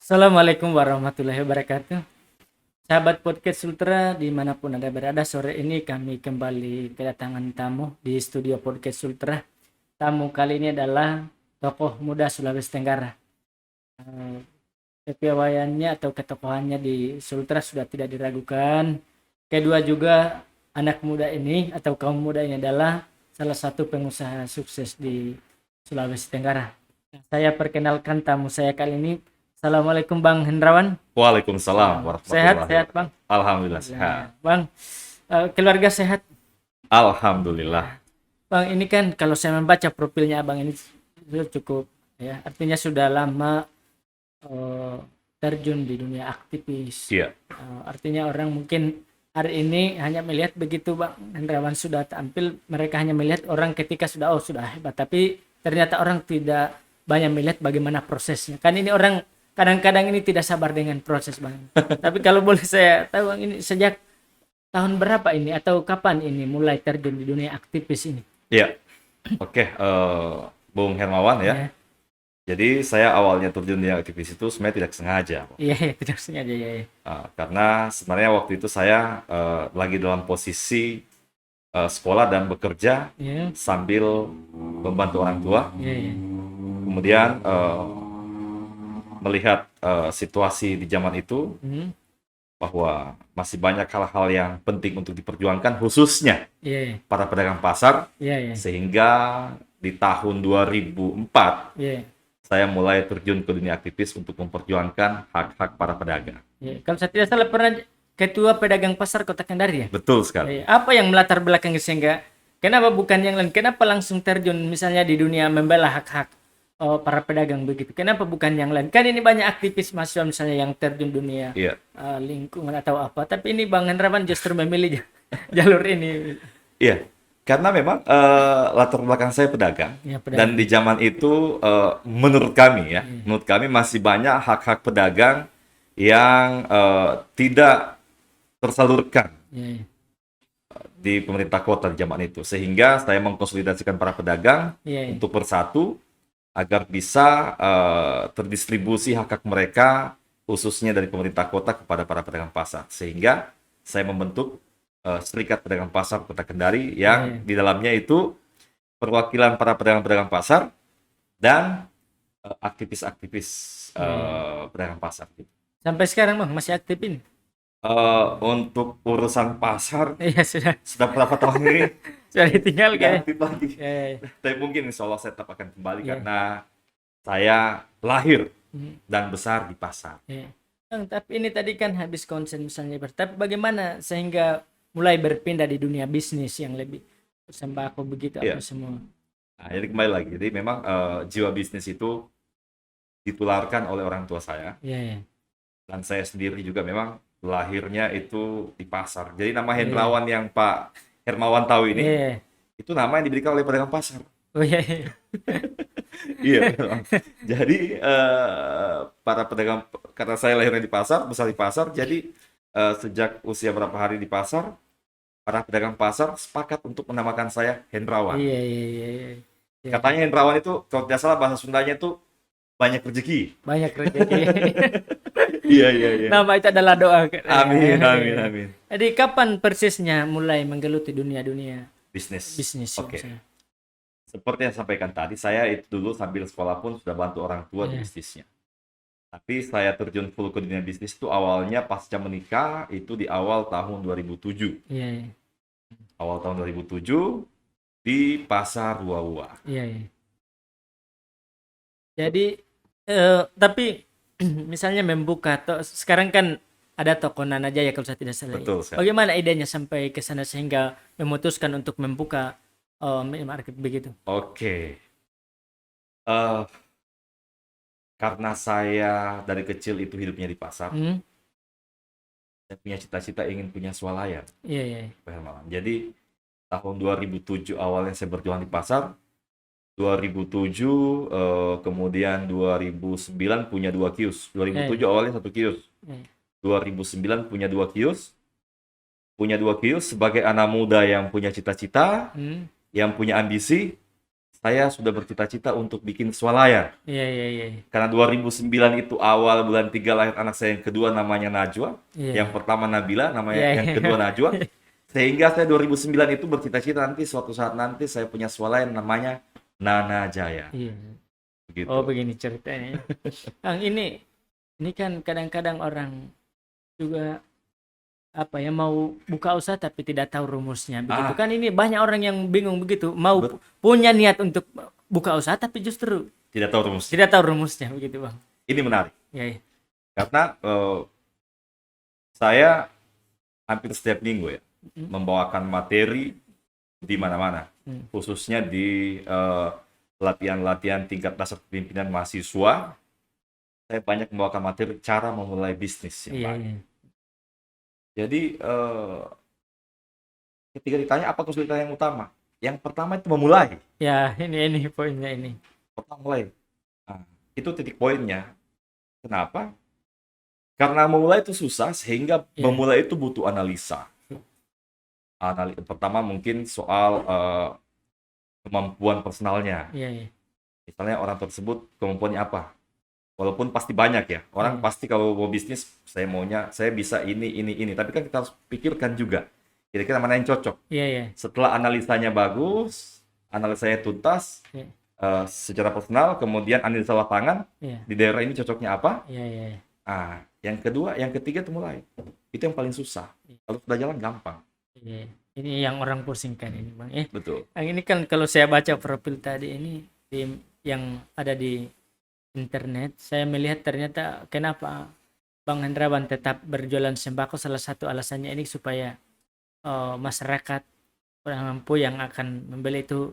Assalamualaikum warahmatullahi wabarakatuh. Sahabat podcast Sultra dimanapun Anda berada, sore ini kami kembali kedatangan tamu di studio podcast Sultra. Tamu kali ini adalah tokoh muda Sulawesi Tenggara. Eh, Kepiawaiannya atau ketokohannya di Sultra sudah tidak diragukan. Kedua juga anak muda ini atau kaum muda ini adalah salah satu pengusaha sukses di Sulawesi Tenggara. Saya perkenalkan tamu saya kali ini. Assalamualaikum Bang Hendrawan. Waalaikumsalam Sehat, warahmatullahi sehat Bang. wabarakatuh. Alhamdulillah sehat. Bang, keluarga sehat. Alhamdulillah. Bang, ini kan kalau saya membaca profilnya Abang ini sudah cukup ya, artinya sudah lama terjun di dunia aktivis. Iya, Artinya orang mungkin hari ini hanya melihat begitu Bang Hendrawan sudah tampil, mereka hanya melihat orang ketika sudah hebat, tapi ternyata orang tidak banyak melihat bagaimana prosesnya. Kan ini orang kadang-kadang ini tidak sabar dengan proses Bang. Tapi kalau boleh saya tahu Bang, ini sejak tahun berapa ini atau kapan ini mulai terjun di dunia aktivis ini? iya. Oke, Bung Hermawan ya. Ya. Jadi saya awalnya terjun di aktivis itu sebenarnya tidak sengaja, Iya, ya, tidak sengaja ya. karena sebenarnya waktu itu saya lagi dalam posisi sekolah dan bekerja Ya, sambil membantu orang tua. ya, ya. Kemudian melihat situasi di zaman itu Hmm, bahwa masih banyak hal-hal yang penting untuk diperjuangkan, khususnya iya, ya, para pedagang pasar, iya, ya, sehingga di tahun 2004 ya, saya mulai terjun ke dunia aktivis untuk memperjuangkan hak-hak para pedagang. ya. Kalau saya tidak salah pernah ketua pedagang pasar Kota Kendari ya. Betul sekali. Apa yang melatar belakangi sehingga kenapa bukan yang lain? Kenapa langsung terjun misalnya di dunia membela hak-hak para pedagang begitu? Kenapa bukan yang lain? Kan ini banyak aktivis mahasiswa misalnya yang terjun dunia Iya, lingkungan atau apa. Tapi ini Bang Hendrawan justru memilih jalur ini. iya. Karena memang latar belakang saya pedagang, Ya, dan pedagang. di zaman itu menurut kami ya, menurut kami masih banyak hak-hak pedagang yang tidak tersalurkan Ya, ya. di pemerintah kota di zaman itu, sehingga saya mengkonsolidasikan para pedagang Ya, ya. untuk bersatu agar bisa terdistribusi hak-hak mereka khususnya dari pemerintah kota kepada para pedagang pasar, sehingga saya membentuk Serikat Pedagang Pasar Kota Kendari yang di dalamnya itu perwakilan para pedagang-pedagang pasar dan aktivis-aktivis pedagang pasar gitu. Sampai sekarang Bang masih aktif ini. Untuk urusan pasar Iya, sudah berapa tahun ini sudah ditinggal tidak kayak. aktif lagi. Ya, ya. Tapi mungkin insya Allah saya tetap akan kembali Iya. karena saya lahir Hmm. dan besar di pasar. Ya. Bang, tapi ini tadi kan habis konsen misalnya, tapi bagaimana sehingga mulai berpindah di dunia bisnis yang lebih sembako begitu apa Iya. semua? Nah, jadi kembali lagi. Jadi memang jiwa bisnis itu ditularkan oleh orang tua saya, Iya, ya. dan saya sendiri juga memang lahirnya itu di pasar. Jadi nama Iya. Hendrawan yang Pak Hermawan tahu ini, Iya. itu nama yang diberikan oleh pedagang pasar. Oh iya, iya. Iya, memang. Jadi para pedagang, karena saya lahirnya di pasar, besar di pasar, jadi sejak usia berapa hari di pasar, para pedagang pasar sepakat untuk menamakan saya Hendrawan. Iya, iya, iya, iya. Iya. Katanya Hendrawan itu, kalau tidak salah bahasa Sundanya itu banyak rezeki. Banyak rezeki. Iya, iya, iya. Nama itu adalah doa. Amin, amin, amin. Jadi kapan persisnya mulai menggeluti dunia Bisnis. bisnis? Oke. Misalnya? Seperti yang saya sampaikan tadi, saya itu dulu sambil sekolah pun sudah bantu orang tua di Iya. bisnisnya. Tapi saya terjun full ke dunia bisnis itu awalnya pasca menikah, itu di awal tahun 2007. Iya, iya. Awal tahun 2007 di Pasar Ruawa. Iya, iya. Jadi tapi misalnya membuka sekarang kan ada toko Nana Jaya kalau saya tidak salah. Betul sekali. Bagaimana idenya sampai ke sana sehingga memutuskan untuk membuka minimarket begitu? Oke. Karena saya dari kecil itu hidupnya di pasar, Hmm? saya punya cita-cita ingin punya swalayan, Iya, iya. Pak Hermawan. Jadi tahun 2007 awalnya saya berjualan di pasar, 2007 kemudian 2009 punya 2 kios. 2007 awalnya 1 kios. Iya. 2009 punya 2 kios. Punya 2 kios sebagai anak muda yang punya cita-cita, Hmm? yang punya ambisi, saya sudah bercita-cita untuk bikin swalayan. Iya, iya, iya. Karena 2009 itu awal bulan 3 lahir anak saya yang kedua namanya Najwa. Iya. Yang pertama Nabila, Iya, yang iya. kedua Najwa. Sehingga saya 2009 itu bercita-cita nanti suatu saat nanti saya punya swalayan namanya Nana Jaya. Iya. Begitu. Oh, begini ceritanya. Kang, ini kan kadang-kadang orang juga apa ya, mau buka usaha tapi tidak tahu rumusnya begitu Ah, kan. Ini banyak orang yang bingung begitu, mau bet- punya niat untuk buka usaha tapi justru tidak tahu rumus. tidak tahu rumusnya begitu, Bang. Ini menarik. Ya, ya. Karena saya hampir setiap minggu ya Mm. membawakan materi di mana-mana. Khususnya di latihan-latihan tingkat dasar kepemimpinan mahasiswa. Saya banyak membawakan materi cara memulai bisnis yang Iya, baik. iya. Jadi ketika ditanya apa kesulitan yang utama, yang pertama itu memulai. Ya, ini poinnya ini. Pertama mulai. Nah, itu titik poinnya. Kenapa? Karena memulai itu susah, sehingga Iya. memulai itu butuh analisa. Pertama mungkin soal kemampuan personalnya. Iya, iya. Misalnya orang tersebut kemampuannya apa? Walaupun pasti banyak ya. Orang pasti kalau mau bisnis, saya bisa ini. Tapi kan kita harus pikirkan juga. Kira-kira mana yang cocok. Iya, iya. Setelah analisanya bagus, analisanya tuntas, Iya. secara personal, kemudian analisa lapangan, Iya. di daerah ini cocoknya apa? Iya, iya. Yang kedua, yang ketiga itu mulai. Itu yang paling susah. Kalau sudah jalan gampang. Iya. Ini yang orang pusingkan ini, Bang. Betul. Yang ini kan kalau saya baca profil tadi ini yang ada di internet, saya melihat ternyata kenapa Bang Hendrawan tetap berjualan sembako, salah satu alasannya ini supaya masyarakat kurang mampu yang akan membeli itu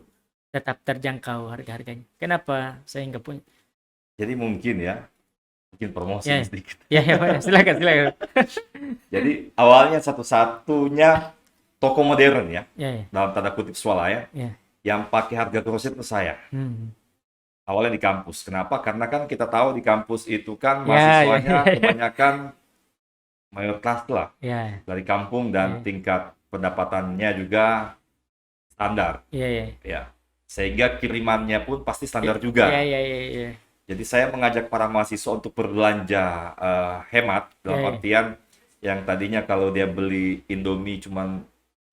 tetap terjangkau harga-harganya. Kenapa saya nggak punya? Jadi mungkin promosi Ya, sedikit. ya, silakan. Jadi awalnya satu-satunya toko modern ya, Ya. dalam tanda kutip swalayan, Ya. yang pakai harga grosir itu saya. Hmm. Awalnya di kampus. Kenapa? Karena kan kita tahu di kampus itu kan Ya, mahasiswanya ya. kebanyakan mayoritas lah Ya. dari kampung dan Ya. tingkat pendapatannya juga standar. Ya. Ya. Sehingga kirimannya pun pasti standar juga. Ya. Jadi saya mengajak para mahasiswa untuk berbelanja hemat dalam Ya. artian yang tadinya kalau dia beli Indomie cuma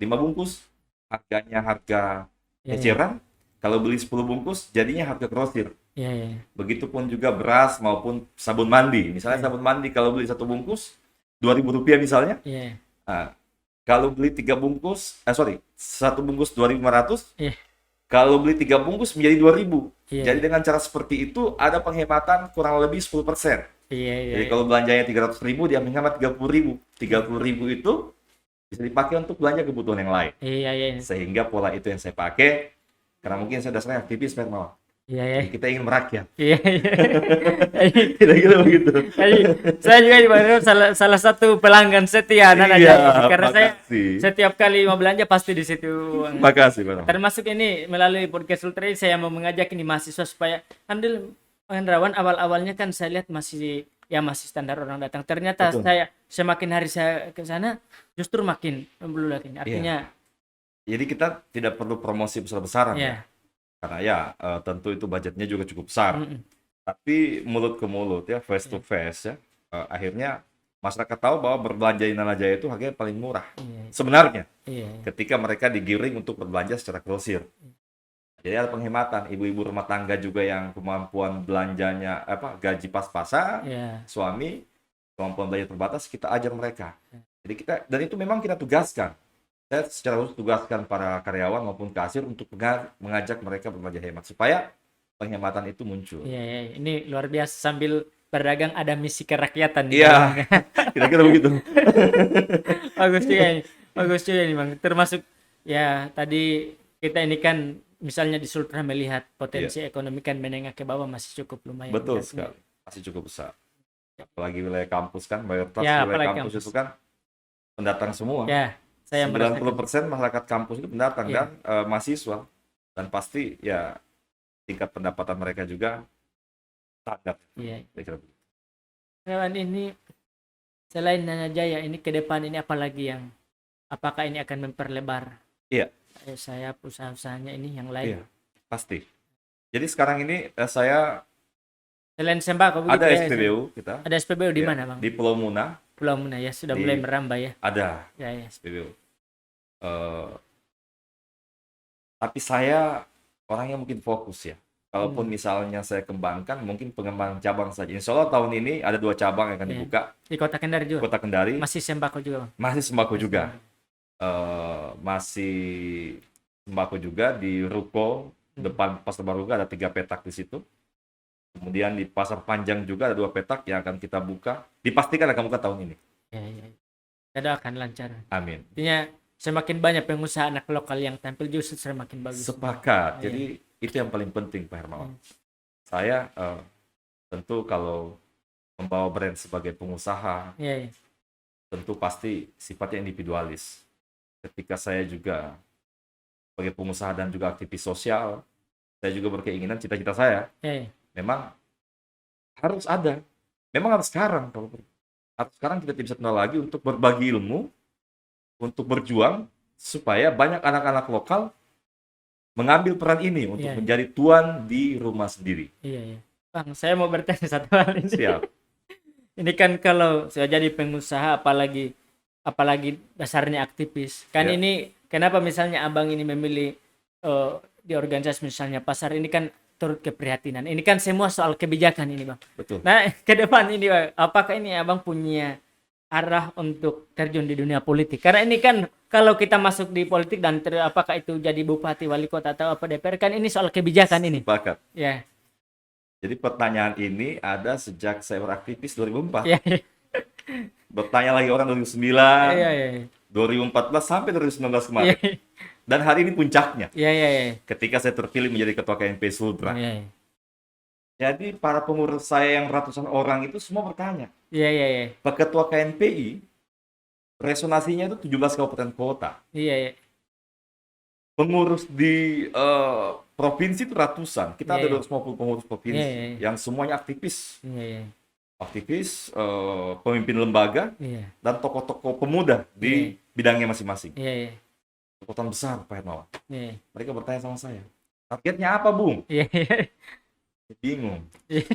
5 bungkus, harganya harga Ya. eceran. Kalau beli 10 bungkus, jadinya harga grosir. Ya. Begitupun juga beras maupun sabun mandi. Misalnya sabun mandi kalau beli 1 bungkus, Rp2.000 misalnya. Ya. Nah, kalau beli 3 bungkus, 1 bungkus 2.500. Ya. Kalau beli 3 bungkus menjadi 2.000. Ya. Jadi dengan cara seperti itu ada penghematan kurang lebih 10%. Iya. Jadi kalau belanjanya 300.000, dia menghemat 30.000. 30.000 itu bisa dipakai untuk belanja kebutuhan yang lain. Iya. Sehingga pola itu yang saya pakai, karena mungkin saya dasarnya aktivis, Hermawan. Iya. Jadi kita ingin merakyat. Iya. Kira-kira begitu. Saya juga salah satu pelanggan setia Nana Jaya, karena saya makasih. setiap kali mau belanja pasti di situ. Makasih, Pak. Termasuk ini melalui podcast Ultra ini saya mau mengajak ini mahasiswa supaya ambil Hendrawan. Awal-awalnya kan saya lihat masih standar orang datang. Ternyata Betul. saya semakin hari saya ke sana justru makin membludak ini. Artinya Jadi kita tidak perlu promosi besar-besaran ya. Karena tentu itu budgetnya juga cukup besar. Tapi mulut ke mulut ya, face to face ya. Akhirnya masyarakat tahu bahwa berbelanja di Nana Jaya itu harganya paling murah. Sebenarnya. Ketika mereka digiring untuk berbelanja secara grosir. Jadi ada penghematan. Ibu-ibu rumah tangga juga yang kemampuan belanjanya gaji pas-pasan, suami kemampuan belanja terbatas, kita ajar mereka. Jadi dan itu memang kita tugaskan. Saya secara khusus tugaskan para karyawan maupun kasir untuk mengajak mereka berbelanja hemat supaya penghematan itu muncul. Iya, ini luar biasa, sambil berdagang ada misi kerakyatan. Iya, kira-kira begitu. Bagus juga ini, Bang. Termasuk ya tadi kita ini kan misalnya di Sultra melihat potensi ekonomi kan menengah ke bawah masih cukup lumayan. Betul sekali, masih cukup besar. Apalagi wilayah kampus kan, mayoritas Ya, wilayah apalagi kampus itu kan pendatang semua. Ya, saya 90% masyarakat kampus itu pendatang dan mahasiswa. Dan pasti ya tingkat pendapatan mereka juga standar. Iya. Kira-kira begitu. Kawan, ini selain Nana Jaya ini ke depan ini apalagi yang apakah ini akan memperlebar Iya. saya usaha-usahanya ini yang lain? Iya, pasti. Jadi sekarang ini saya Selain sembako begitu ada ya. SPBU kita Ada SPBU di ya, mana, Bang? di Pulau Muna, Pulau Muna ya, sudah mulai di merambah ya. ada Ya, ya. SPBU. Eh, tapi saya orangnya mungkin fokus ya. Kalaupun Hmm. misalnya saya kembangkan, mungkin pengembangan cabang saja. Insya Allah tahun ini ada 2 cabang yang akan Ya. dibuka. Di Kota Kendari juga. Kota Kendari, Masih sembako juga, Bang. masih sembako Masih juga. sembako. Masih sembako juga di Ruko, Hmm. depan Pasar Baru ada 3 petak di situ. Kemudian di Pasar Panjang juga ada 2 petak yang akan kita buka. Dipastikan akan buka tahun ini. Ya, ya. Saya doakan lancar. Amin. Artinya semakin banyak pengusaha anak lokal yang tampil justru semakin bagus. Sepakat. Iya. Jadi itu yang paling penting, Pak Hermawan. Hmm. Saya tentu kalau membawa brand sebagai pengusaha, Ya, ya. tentu pasti sifatnya individualis. Ketika saya juga sebagai pengusaha dan juga aktivis sosial, saya juga berkeinginan cita-cita saya Ya, ya. memang harus ada. Memang harus sekarang. Harus sekarang kita tidak bisa tunda lagi untuk berbagi ilmu, untuk berjuang, supaya banyak anak-anak lokal mengambil peran ini untuk Iya. menjadi tuan di rumah sendiri. Iya, iya. Bang, saya mau bertanya satu hal ini. Siap. Ini kan kalau saya jadi pengusaha, apalagi dasarnya aktivis. Kan Ya. ini kenapa misalnya abang ini memilih di organisasi misalnya pasar ini kan turut keprihatinan. Ini kan semua soal kebijakan ini, Bang. Betul. Nah, ke depan ini, Bang, apakah ini abang punya arah untuk terjun di dunia politik? Karena ini kan kalau kita masuk di politik dan apakah itu jadi bupati, wali kota atau apa DPR, kan ini soal kebijakan ini. Sepakat. Ya. Jadi pertanyaan ini ada sejak saya beraktivis 2004. Ya, ya. Bertanya lagi orang 2009, Iya, iya. 2014 sampai 2019 Iya, kemarin. Dan hari ini puncaknya iya, iya, iya. ketika saya terpilih menjadi ketua KNP Sultra. Iya, Jadi para pengurus saya yang ratusan orang itu semua bertanya, iya, iya, iya. Pak Ketua KNPI, resonasinya itu 17 kabupaten kota. Iya, iya. Pengurus di provinsi itu ratusan. Kita ada Iya, iya. 250 pengurus provinsi Iya, iya, iya. yang semuanya aktivis. Iya, iya. Aktivis, pemimpin lembaga, Iya, dan tokoh-tokoh pemuda di bidangnya masing-masing. iya, iya. Kekuatan besar, Pak Hermawan. Iya, Mereka bertanya sama saya, targetnya apa, Bung? iya, iya. Bingung. Iya.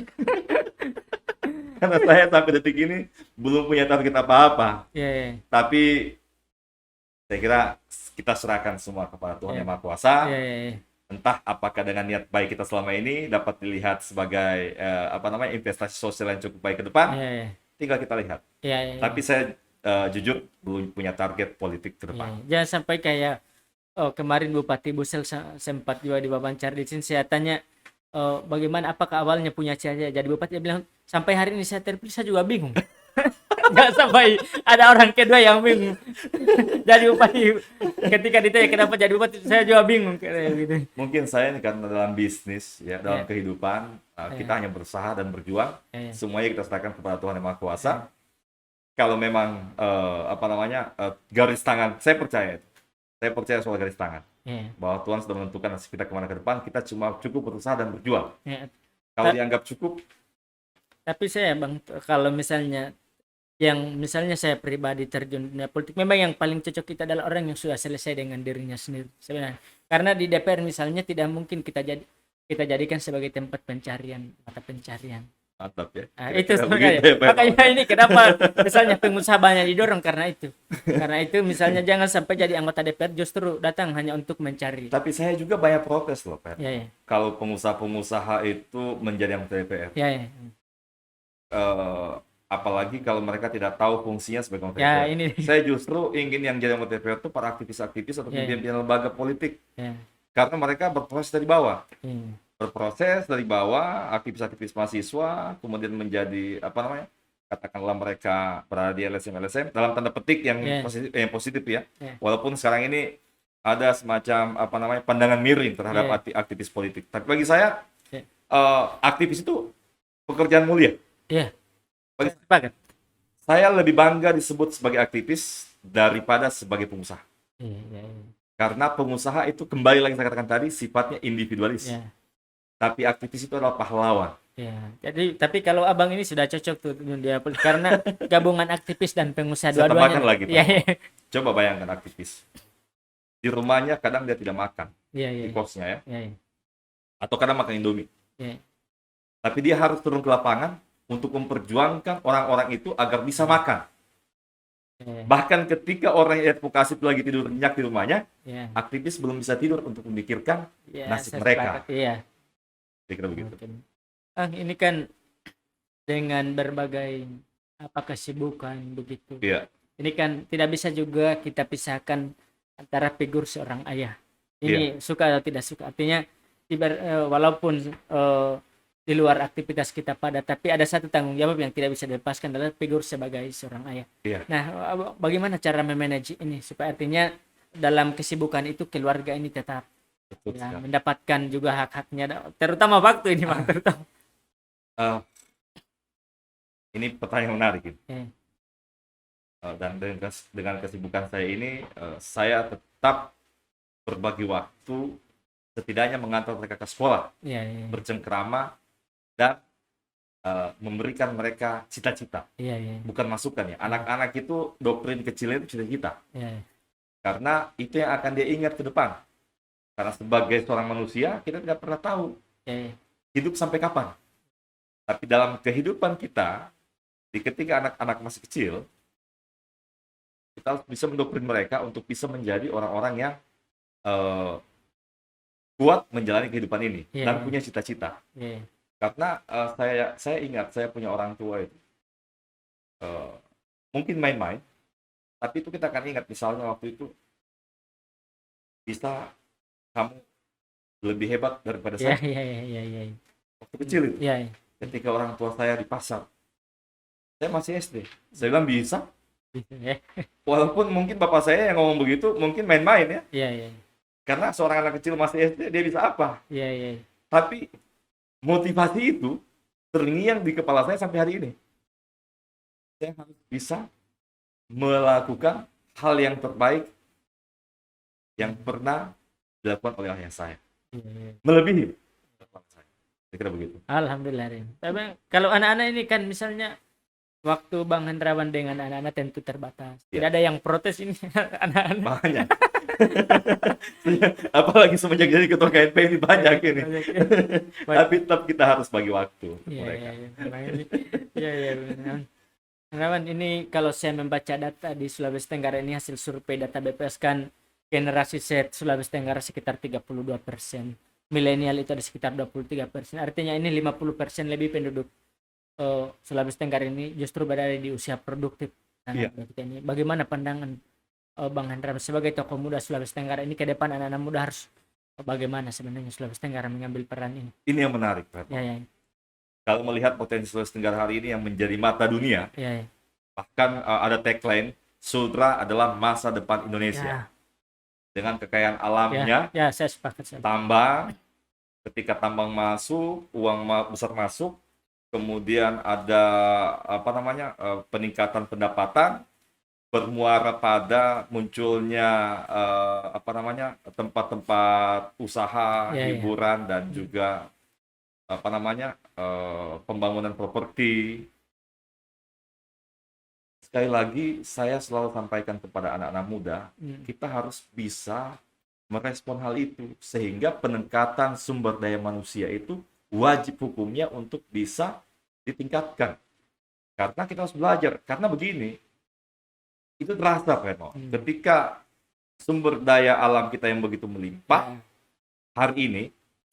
Karena saya sampai detik ini belum punya target apa-apa. Iya, iya. Tapi saya kira kita serahkan semua kepada Tuhan Iya. Yang Maha Kuasa. Iya, iya. Entah apakah dengan niat baik kita selama ini dapat dilihat sebagai investasi sosial yang cukup baik ke depan, Iya, iya. tinggal kita lihat. Iya, iya. Tapi saya jujur belum punya target politik ke depan. Iya. Jangan sampai kayak kemarin Bupati Busel sempat juga diwawancara di sini, saya tanya bagaimana, apakah awalnya punya cita-cita jadi bupati, dia bilang sampai hari ini saya terpilih saya juga bingung. Jangan sampai ada orang kedua yang bingung jadi bupati, ketika ditanya kenapa jadi bupati saya juga bingung kayak gitu. Mungkin saya ini karena dalam bisnis, ya dalam Iya. kehidupan, kita hanya berusaha dan berjuang. Iya. Semuanya kita serahkan kepada Tuhan Yang Maha Kuasa. Kalau memang garis tangan, saya percaya itu. Saya percaya soal garis tangan. Iya. Bahwa Tuhan sudah menentukan nasib kita kemana ke depan, kita cuma cukup berusaha dan berjuang. Iya. Kalau dianggap cukup, Tapi saya, Bang, kalau misalnya saya pribadi terjun di dunia politik, memang yang paling cocok kita adalah orang yang sudah selesai dengan dirinya sendiri sebenarnya. Karena di DPR misalnya tidak mungkin kita jadikan sebagai tempat pencarian, mata pencarian. mantap ya. Nah, Kira-kira itu begitu ya, Pak. makanya ini kenapa misalnya pengusaha banyak didorong karena itu. Karena itu misalnya jangan sampai jadi anggota DPR justru datang hanya untuk mencari. Tapi saya juga banyak protes loh, Pak. Ya, ya. Kalau pengusaha-pengusaha itu menjadi anggota DPR. Ya, ya. Apalagi kalau mereka tidak tahu fungsinya sebagai anggota Ya, DPR. ini. Saya justru ingin yang jadi anggota DPR itu para aktivis-aktivis atau Ya, ya. pimpinan lembaga politik. Ya. Karena mereka berproses dari bawah. Ya. Berproses dari bawah, aktivis-aktivis mahasiswa, kemudian menjadi katakanlah mereka berada di LSM dalam tanda petik yang Yeah. positif ya. Yeah. Walaupun sekarang ini ada semacam pandangan miring terhadap aktivis politik. Tapi bagi saya aktivis itu pekerjaan mulia. Ya. Bagi Sepakat. saya lebih bangga disebut sebagai aktivis daripada sebagai pengusaha. Ya, ya, ya. Karena pengusaha itu kembali lagi saya katakan tadi sifatnya individualis. Ya. Tapi aktivis itu adalah pahlawan. Ya, jadi tapi kalau abang ini sudah cocok tuh dia karena gabungan aktivis dan pengusaha Saya dua-duanya. tambahkan lagi, Pak. Ya, ya, Coba bayangkan aktivis. Di rumahnya kadang dia tidak makan. ya, ya, Di kosnya ya. ya, ya. atau kadang makan Indomie. Ya. Tapi dia harus turun ke lapangan untuk memperjuangkan orang-orang itu agar bisa makan. Ya. Bahkan ketika orang yang advokasi itu lagi tidur nyenyak di rumahnya, Ya. aktivis belum bisa tidur untuk memikirkan Ya, nasib saya mereka. sepakat. Iya. Kira-kira begitu. Mungkin. Ini kan dengan berbagai kesibukan begitu. Iya. Ini kan tidak bisa juga kita pisahkan antara figur seorang ayah. Ini suka atau tidak suka. Artinya walaupun di luar aktivitas kita padat, tapi ada satu tanggung jawab yang tidak bisa dilepaskan adalah figur sebagai seorang ayah. Iya. Nah, bagaimana cara memanage ini supaya artinya dalam kesibukan itu keluarga ini tetap Betul ya, sekali. mendapatkan juga hak-haknya, terutama waktu ini, Bang, terutama. Eh, ini pertanyaan menarik ini. Dan dengan kesibukan saya ini, saya tetap berbagi waktu, setidaknya mengantar mereka ke sekolah, Iya, iya, bercengkrama, dan memberikan mereka cita-cita, iya, iya, bukan masukan ya. Anak-anak itu doktrin kecilnya itu cita-cita, iya, karena itu yang akan dia ingat ke depan. Karena sebagai seorang manusia, kita tidak pernah tahu iya, hidup sampai kapan. Tapi dalam kehidupan kita, ketika anak-anak masih kecil, kita harus bisa mendoktrin mereka untuk bisa menjadi orang-orang yang kuat menjalani kehidupan ini dan punya cita-cita. iya. Karena saya ingat saya punya orang tua itu mungkin main-main, tapi itu kita akan ingat misalnya waktu itu bisa kamu lebih hebat daripada Iya, saya iya, iya, iya, iya. waktu kecil itu. Iya, iya. Ketika orang tua saya di pasar, saya masih SD. Saya bilang bisa. Iya, Walaupun mungkin bapak saya yang ngomong begitu, mungkin main-main ya. iya, iya, Karena seorang anak kecil masih SD, dia bisa apa? iya, iya. Tapi motivasi itu terngiang di kepala saya sampai hari ini. Saya harus bisa melakukan hal yang terbaik yang pernah dilakukan oleh ayah saya. Iya. Melebihi kepala saya. Saya kira begitu. Alhamdulillah, Rin. Tapi kalau anak-anak ini kan misalnya waktu Bang Hendrawan dengan anak-anak tentu terbatas. Tidak ada yang protes ini anak-anak. Banyak. Apalagi semenjak jadi ketua KNP ini banyak ini. Tapi tetap kita harus bagi waktu untuk Iya, mereka. iya, iya, benar. Hendrawan, ini kalau saya membaca data di Sulawesi Tenggara ini hasil survei data BPS kan generasi Z Sulawesi Tenggara sekitar 32%. Milenial itu ada sekitar 23%. Artinya ini 50% lebih penduduk Sulawesi Tenggara ini justru berada di usia produktif. Iya. Ini bagaimana pandangan Bang Hendra sebagai tokoh muda Sulawesi Tenggara ini ke depan, anak-anak muda harus bagaimana sebenarnya Sulawesi Tenggara mengambil peran ini? Ini yang menarik, Pak. Ya, ya, Kalau melihat potensi Sulawesi Tenggara hari ini yang menjadi mata dunia, ya, ya. bahkan ada tagline, Sultra adalah masa depan Indonesia. Ya, Dengan kekayaan alamnya, ya, saya sepakat. tambang, ketika tambang masuk, uang besar masuk, kemudian ada peningkatan pendapatan, bermuara pada munculnya tempat-tempat usaha, Ya, ya. hiburan, dan juga pembangunan properti. Sekali lagi saya selalu sampaikan kepada anak-anak muda, kita harus bisa merespon hal itu sehingga peningkatan sumber daya manusia itu wajib hukumnya untuk bisa ditingkatkan. Karena kita harus belajar. Karena begini, itu terasa, Reno. Ketika sumber daya alam kita yang begitu melimpah, hari ini,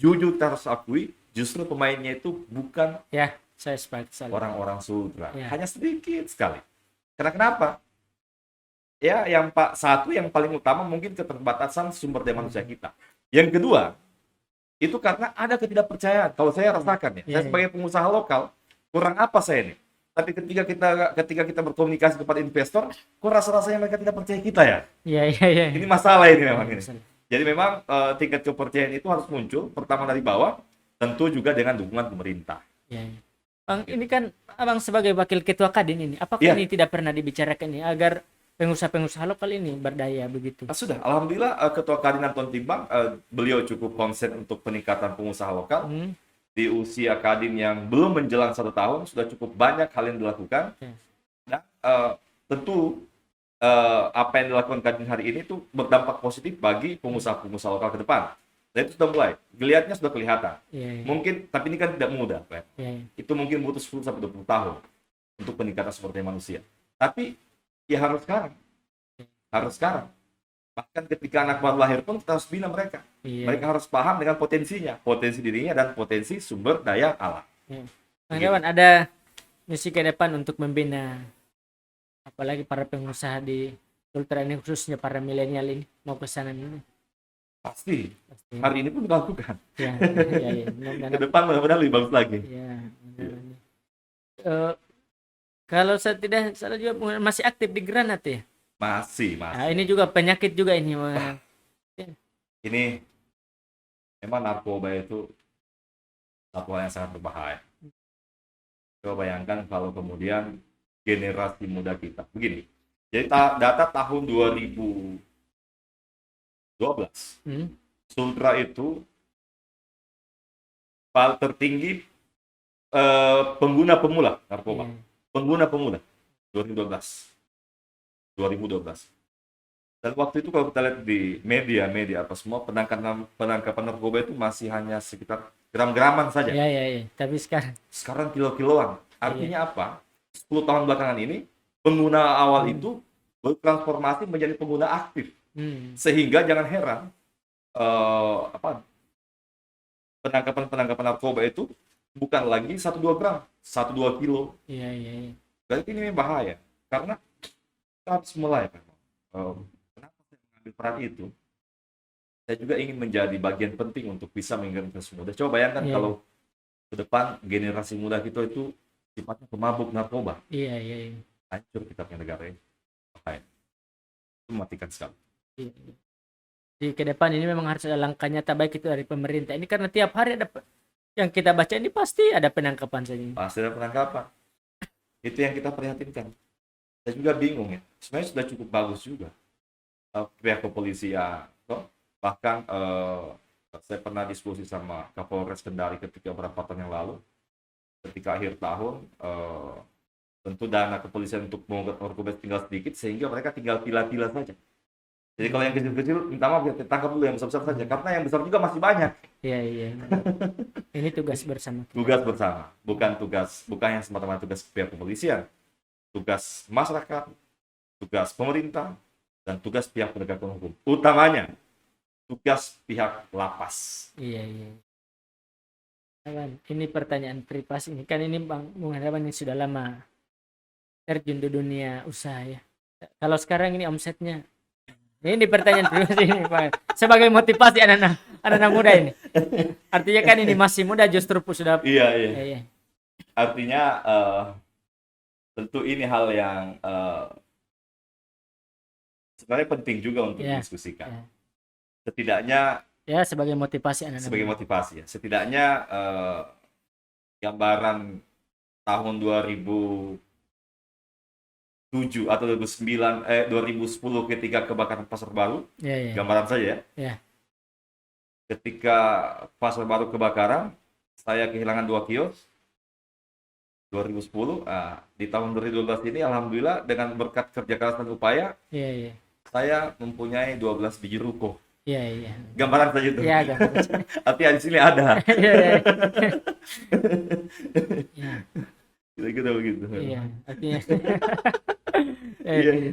jujur kita harus akui, justru pemainnya itu bukan saya sepakat. orang-orang Sultra. Ya. Hanya sedikit sekali. Karena kenapa? Ya, yang yang paling utama mungkin keterbatasan sumber daya manusia kita. Yang kedua, itu karena ada ketidakpercayaan. Kalau saya rasakan ya, saya sebagai pengusaha lokal, kurang apa saya ini? Tapi ketika kita berkomunikasi kepada investor, kok rasa-rasanya mereka tidak percaya kita ya? Iya. Ini masalah ini memang ini. Masalah. Jadi memang tingkat kepercayaan itu harus muncul, pertama dari bawah, tentu juga dengan dukungan pemerintah. Iya. Bang, ini kan Abang sebagai wakil ketua Kadin ini, apakah ini tidak pernah dibicarakan ini agar pengusaha-pengusaha lokal ini berdaya begitu? Sudah, alhamdulillah Ketua Kadin Anton Timbang, beliau cukup konsen untuk peningkatan pengusaha lokal. Di usia Kadin yang belum menjelang 1 tahun, sudah cukup banyak hal yang dilakukan. Dan tentu apa yang dilakukan Kadin hari ini tuh berdampak positif bagi pengusaha-pengusaha lokal ke depan. Dan itu sudah mulai, geliatnya sudah kelihatan. Iya, iya. Mungkin, tapi ini kan tidak mudah, Pak. Iya, iya. Itu mungkin butuh 10 sampai 20 tahun untuk peningkatan sumber daya manusia. Tapi ya harus sekarang. Harus sekarang. Bahkan ketika anak baru lahir pun kita harus bina mereka. Iya. Mereka harus paham dengan potensinya, potensi dirinya dan potensi sumber daya alam. Iya. Bang Dewan, ada misi ke depan untuk membina apalagi para pengusaha di Sultra ini, khususnya para milenial ini, mau ke sana ini? Pasti. Pasti. Hari ini pun dilakukan. Ya, ya, ya. Ke depan mudah-mudahan lebih bagus lagi. Ya, kalau saya tidak salah juga masih aktif di Granat ya. Masih. Nah, ini juga penyakit juga ini. Ini memang narkoba itu satu hal yang sangat berbahaya. Coba bayangkan kalau kemudian generasi muda kita. Begini, jadi data tahun 2012, Sultra itu paling tertinggi pengguna pemula narkoba. Pengguna pemula 2012. Dan waktu itu kalau kita lihat di media apa semua, penangkapan narkoba itu masih hanya sekitar gram-graman saja. Iya. Tapi Sekarang kilo-kiloan. Artinya apa? 10 tahun belakangan ini pengguna awal itu bertransformasi menjadi pengguna aktif. Sehingga jangan heran penangkapan narkoba itu bukan lagi 1-2 gram, 1-2 kilo. Iya. Berarti ini bahaya. Karena kita harus mulai. Kenapa saya mengambil peran itu? Saya juga ingin menjadi bagian penting untuk bisa mengingatkan semua. Coba bayangkan kalau ke depan generasi muda kita itu sifatnya pemabuk narkoba. Iya. Hancur kita punya negara ini. Bahaya. Itu mematikan sekali. Iya. Di ke depan ini memang harus ada langkah nyata, baik itu dari pemerintah. Ini karena tiap hari ada yang kita baca ini pasti ada penangkapan saja. Pasti ada penangkapan. Itu yang kita prihatinkan. Saya juga bingung ya. Sebenarnya sudah cukup bagus juga pihak kepolisian. Bahkan saya pernah diskusi sama Kapolres Kendari ketika beberapa tahun yang lalu. Ketika akhir tahun, tentu dana kepolisian untuk mengungkap narkoba tinggal sedikit, sehingga mereka tinggal pila-pila saja. Jadi kalau yang kecil-kecil, minta maaf ya, tangkap dulu yang besar-besar saja. Karena yang besar juga masih banyak. Iya. Ini tugas bersama. Tugas bersama, bukan yang semata-mata tugas pihak kepolisian, tugas masyarakat, tugas pemerintah, dan tugas pihak penegakan hukum. Utamanya tugas pihak lapas. Iya. Ini pertanyaan privasi ini kan, ini Bang Harapan ini sudah lama terjun di dunia usaha ya. Kalau sekarang ini omsetnya, ini pertanyaan privasi ini Pak, sebagai motivasi anak-anak muda ini. Artinya kan ini masih muda justru sudah. Iya. Artinya tentu ini hal yang sebenarnya penting juga untuk didiskusikan. Setidaknya sebagai motivasi anak-anak. Sebagai motivasi ya. Setidaknya gambaran tahun 2007 atau 2010 ketika kebakaran Pasar Baru. Gambaran saja ya. Ketika Pasar Baru kebakaran, saya kehilangan 2 kios. 2010, di tahun 2012 ini alhamdulillah dengan berkat kerja keras dan upaya, saya mempunyai 12 biji ruko. Iya. Gambaran saja itu. Iya, gambaran. Artinya di sini ada. Iya. Kira-kira begitu. Iya, artinya.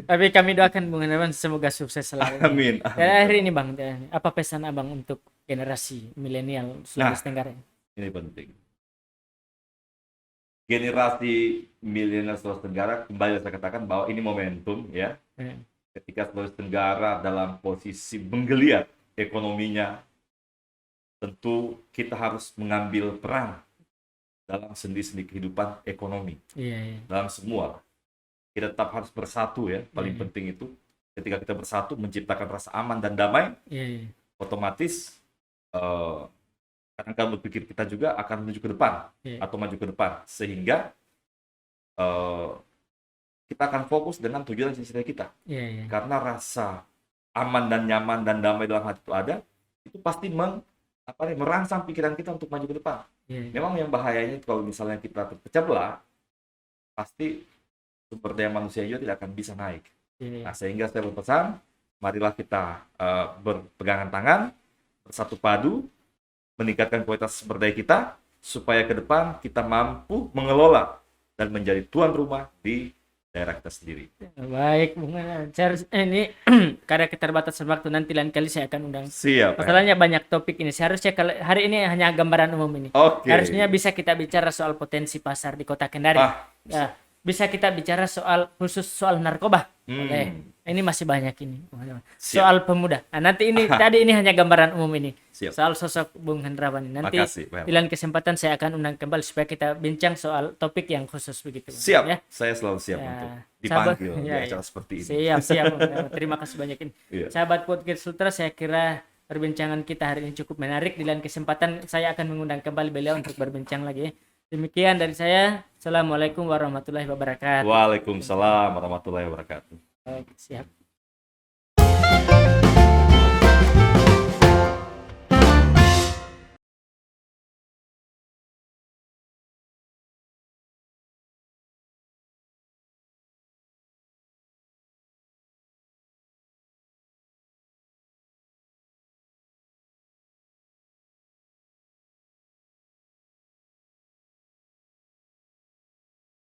Tapi kami doakan Bung Harapan semoga sukses selalu. Amin. Dan akhir ini Bang, apa pesan Abang untuk generasi milenial Sulawesi Tenggara? Ini penting. Generasi milenial Sulawesi Tenggara, kembali saya katakan bahwa ini momentum ya. Ketika Sulawesi Tenggara dalam posisi menggeliat ekonominya, tentu kita harus mengambil peran dalam sendi-sendi kehidupan ekonomi. Dalam semua. Kita tetap harus bersatu ya, paling penting itu. Ketika kita bersatu menciptakan rasa aman dan damai, otomatis kadang-kadang berpikir kita juga akan menuju ke depan atau maju ke depan, sehingga kita akan fokus dengan tujuan cita-cita kita. Karena rasa aman dan nyaman dan damai dalam hati itu ada, itu pasti merangsang pikiran kita untuk maju ke depan. Memang yang bahayanya kalau misalnya kita terpecah belah, pasti sumber daya manusia juga tidak akan bisa naik. Nah, sehingga saya berpesan, marilah kita berpegangan tangan, bersatu padu, meningkatkan kualitas sumber daya kita, supaya ke depan kita mampu mengelola dan menjadi tuan rumah di daerah kita sendiri. Baik, Bung Charles. Ini karena keterbatasan waktu, nanti lain kali saya akan undang. Siap. Masalahnya banyak topik ini. Seharusnya kalau hari ini hanya gambaran umum ini. Oke. Harusnya bisa kita bicara soal potensi pasar di Kota Kendari. Ya, bisa kita bicara khusus soal narkoba. Boleh. Ini masih banyak ini. Soal pemuda. Nah, nanti ini tadi ini hanya gambaran umum ini. Siap. Soal sosok Bung Hendrawan. Nanti Makasih, Pak. di lain kesempatan saya akan undang kembali supaya kita bincang soal topik yang khusus begitu. Siap. Ya. Saya selalu siap Ya. untuk Sahabat- dipanggil di ya, acara ya. seperti ini. Siap. Terima kasih banyak ini. Iya. Sahabat Podcast Sultra, saya kira perbincangan kita hari ini cukup menarik. Di lain kesempatan saya akan mengundang kembali beliau untuk berbincang lagi. Demikian dari saya. Assalamualaikum warahmatullahi wabarakatuh. Waalaikumsalam warahmatullahi wabarakatuh. Baik, siap.